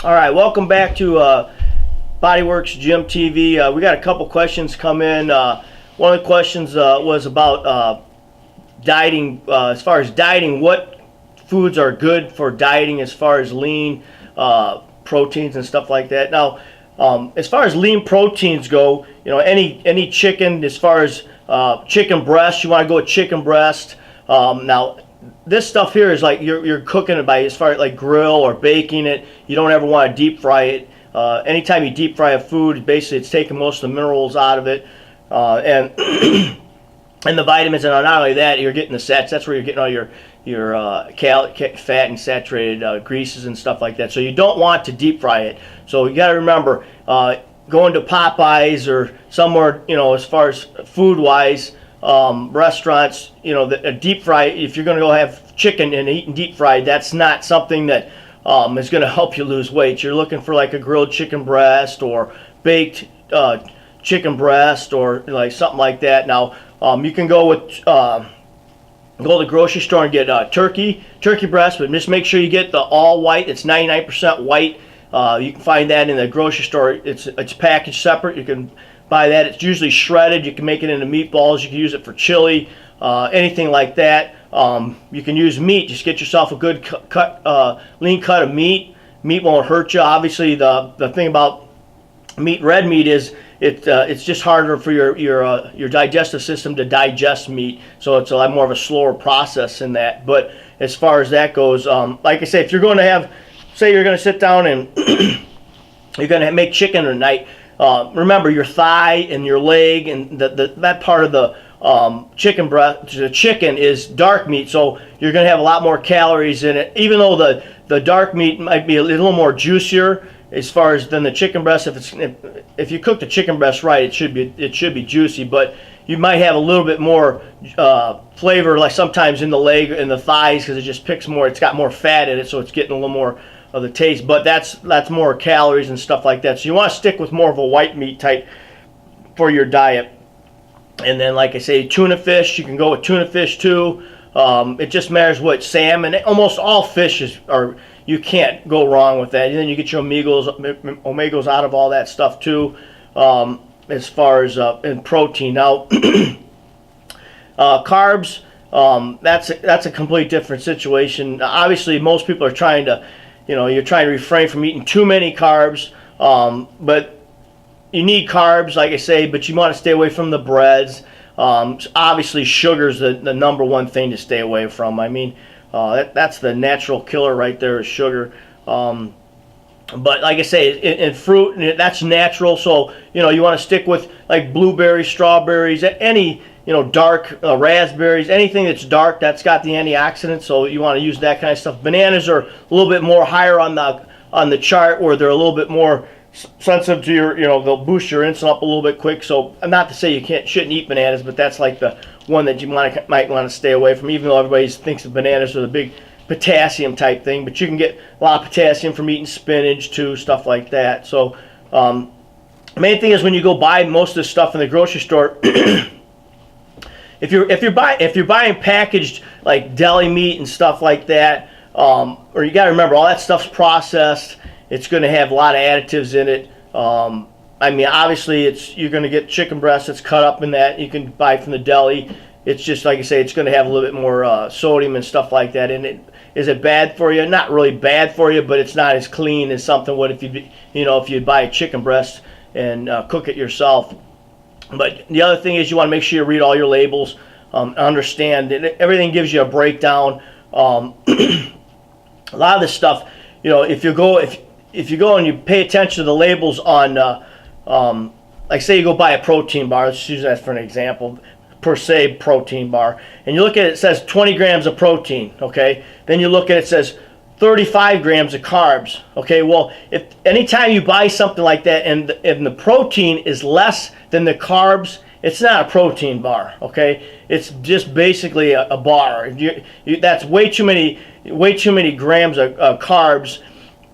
All right, welcome back to Bodyworks Gym TV. We got a couple questions come in. One of the questions was about dieting. As far as dieting, what foods are good for dieting as far as lean proteins and stuff like that. Now, as far as lean proteins go, any chicken, as far as chicken breast, you want to go with chicken breast. Now, this stuff here is like you're cooking it by, as far as like grill or baking it. You don't ever want to deep fry it. Anytime you deep fry a food, basically it's taking most of the minerals out of it, and and the vitamins. And not only that, you're getting the sats. That's where you're getting all your fat and saturated greases and stuff like that. So you don't want to deep fry it. So you got to remember, going to Popeyes or somewhere, as far as food wise. Restaurants, a deep fry, if you're going to go have chicken and eating deep fried, that's not something that is going to help you lose weight. You're looking for like a grilled chicken breast or baked chicken breast or like something like that. Now, you can go to the grocery store and get turkey breast, but just make sure you get the all white. It's 99% white. You can find that in the grocery store. It's packaged separate. You can buy that. It's usually shredded. You can make it into meatballs. You can use it for chili, anything like that. You can use meat. Just get yourself a good lean cut of meat. Meat won't hurt you. Obviously, the thing about red meat is it's just harder for your digestive system to digest meat. So it's a lot more of a slower process in that. But as far as that goes, like I say, if you're going to have, say you're going to sit down and you're going to make chicken tonight. Remember, your thigh and your leg and that part of the chicken breast, the chicken is dark meat, so you're going to have a lot more calories in it. Even though the dark meat might be a little more juicier as far as than the chicken breast. If you cook the chicken breast right, it should be juicy, but you might have a little bit more flavor, like sometimes in the leg and the thighs, because it just picks more. It's got more fat in it, so it's getting a little more of the taste, but that's more calories and stuff like that. So you want to stick with more of a white meat type for your diet. And then, like I say, tuna fish, you can go with tuna fish too. It just matters what salmon. Almost all fishes are, you can't go wrong with that. And then you get your omegas out of all that stuff too, as far as in protein. Now, carbs, that's a complete different situation. Obviously, most people are trying to, you're trying to refrain from eating too many carbs, but you need carbs, like I say, but you want to stay away from the breads. Obviously, sugar's the number one thing to stay away from. I mean, that's the natural killer right there is sugar. But like I say, in fruit, that's natural, so, you want to stick with like blueberries, strawberries, any, dark raspberries, anything that's dark, that's got the antioxidants, so you want to use that kind of stuff. Bananas are a little bit more higher on the chart, where they're a little bit more sensitive to your, they'll boost your insulin up a little bit quick. So not to say you shouldn't eat bananas, but that's like the one that you might want to stay away from, even though everybody thinks of bananas are the big potassium type thing. But you can get a lot of potassium from eating spinach too, stuff like that. So the main thing is, when you go buy most of this stuff in the grocery store, if you're buying packaged like deli meat and stuff like that, or you got to remember, all that stuff's processed. It's going to have a lot of additives in it. I mean, obviously, you're going to get chicken breast that's cut up in that. You can buy from the deli. It's just, like I say, it's going to have a little bit more sodium and stuff like that in it. Is it bad for you? Not really bad for you, but it's not as clean as something would if you buy a chicken breast and cook it yourself. But the other thing is, you want to make sure you read all your labels, understand that everything gives you a breakdown. A lot of this stuff, if you go and you pay attention to the labels on, like say you go buy a protein bar, let's use that for an example, per se protein bar, and you look at it, it says 20 grams of protein, okay? Then you look at it, it says 35 grams of carbs, okay? Well, if anytime you buy something like that and the protein is less than the carbs, it's not a protein bar, okay? It's just basically a bar. That's way too many grams of carbs.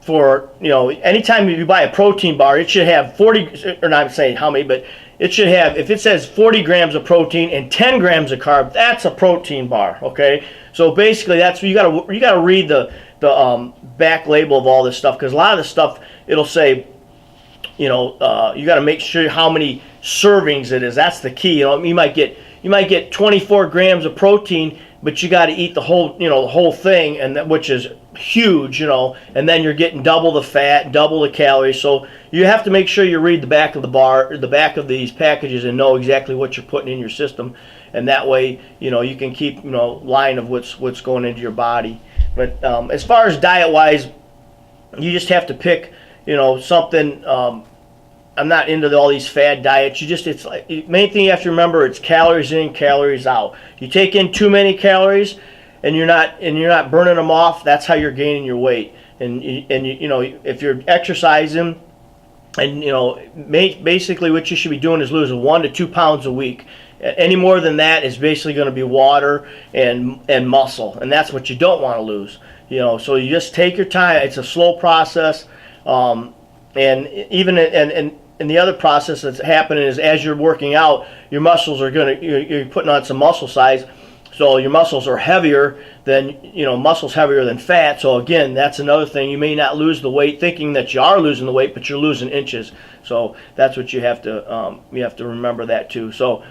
For, anytime you buy a protein bar, it should have 40, or not saying how many, but it should have, if it says 40 grams of protein and 10 grams of carb, that's a protein bar, okay? So basically, that's, you gotta read the the back label of all this stuff, because a lot of the stuff it'll say, you got to make sure how many servings it is. That's the key. You might get 24 grams of protein, but you got to eat the whole thing, and which is huge, and then you're getting double the fat, double the calories. So you have to make sure you read the back of the back of these packages and know exactly what you're putting in your system, and that way you can keep line of what's going into your body. But as far as diet wise, you just have to pick something. I'm not into all these fad diets. It's like, main thing you have to remember, it's calories in, calories out. You take in too many calories and you're not burning them off, that's how you're gaining your weight. And if you're exercising, and basically what you should be doing is losing 1 to 2 pounds a week. Any more than that is basically going to be water and muscle, and that's what you don't want to lose. So you just take your time. It's a slow process, and even and the other process that's happening is as you're working out, your muscles are you're putting on some muscle size, so your muscles are heavier than muscles heavier than fat. So again, that's another thing. You may not lose the weight thinking that you are losing the weight, but you're losing inches. So that's what you have to remember that too. So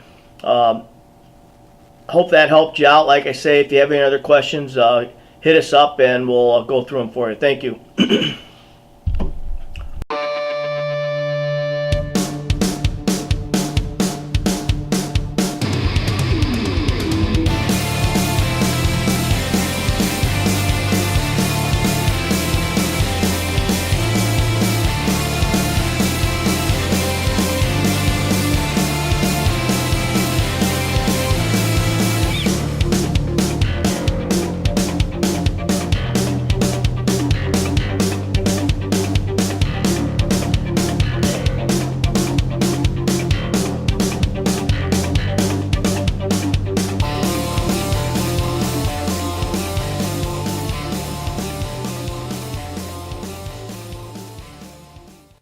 hope that helped you out. Like I say, if you have any other questions, hit us up and we'll go through them for you. Thank you.